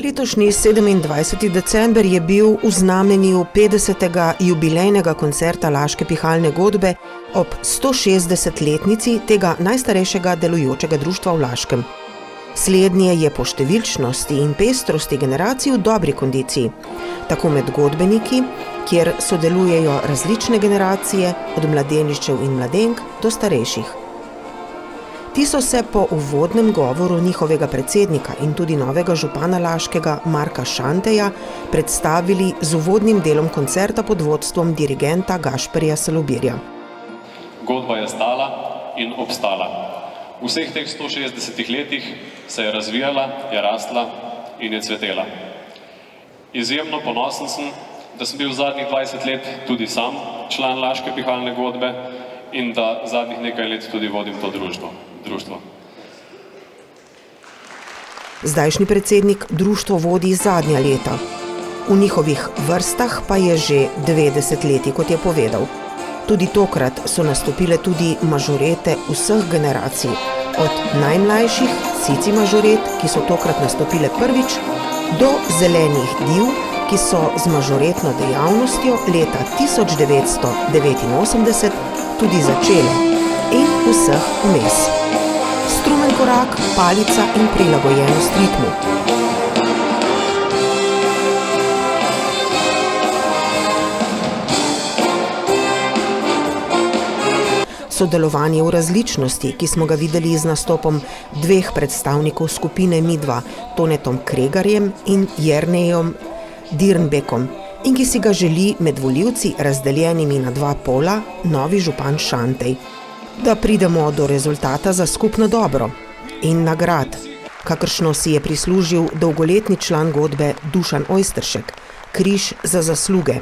Letošnji 27. december je bil v znamenju 50. jubilejnega koncerta Laške pihalne godbe ob 160-letnici tega najstarejšega delujočega društva v Laškem. Slednje je po številčnosti in pestrosti generacij v dobri kondiciji, tako med godbeniki, kjer sodelujejo različne generacije, od mladeničev in mladenk do starejših. Ti so se po uvodnem govoru njihovega predsednika in tudi novega župana Laškega Marka Šanteja predstavili z uvodnim delom koncerta pod vodstvom dirigenta Gašperja Salobirja. Godba je stala in obstala. V vseh teh 160 letih se je razvijala, je rastla in je cvetela. Izjemno ponosen sem, da sem bil zadnjih 20 let tudi sam član Laške pihalne godbe in da zadnjih nekaj let tudi vodim to društvo. Zdajšnji predsednik društvo vodi zadnja leta. V njihovih vrstah pa je že 90 leti, kot je povedal. Tudi tokrat so nastopile tudi mažorete vseh generacij, od najmlajših cici mažoret, ki so tokrat nastopile prvič, do zelenih div, ki so z mažoretno dejavnostjo leta 1989 tudi začele, in vseh vmes. Strumen korak, palica in prilagojenost ritmu. Sodelovanje v različnosti, ki smo ga videli z nastopom dveh predstavnikov skupine Midva, Tonetom Kregarjem in Jernejom Dirnbekom, in ki si ga želi med volivci razdeljenimi na dva pola novi župan Šantej. Da pridemo do rezultata za skupno dobro in nagrad, kakršno si je prislužil dolgoletni član godbe Dušan Ojsteršek, križ za zasluge,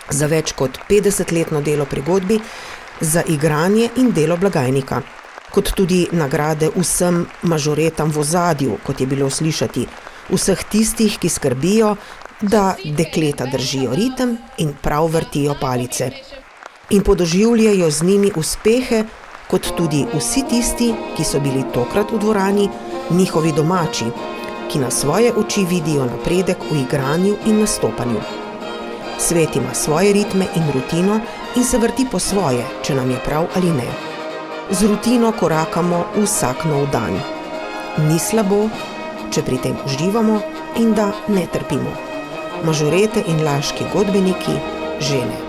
za več kot 50-letno delo pri godbi, za igranje in delo blagajnika, kot tudi nagrade vsem mažoretam v ozadju, kot je bilo slišati, vseh tistih, ki skrbijo, da dekleta držijo ritem in prav vrtijo palice. In podoživljajo z njimi uspehe, kot tudi vsi tisti, ki so bili tokrat v dvorani, njihovi domači, ki na svoje oči vidijo napredek v igranju in nastopanju. Svet ima svoje ritme in rutino in se vrti po svoje, če nam je prav ali ne. Z rutino korakamo vsak nov dan. Ni slabo, če pri tem uživamo in da ne trpimo. Mažorete in laški godbeniki žene.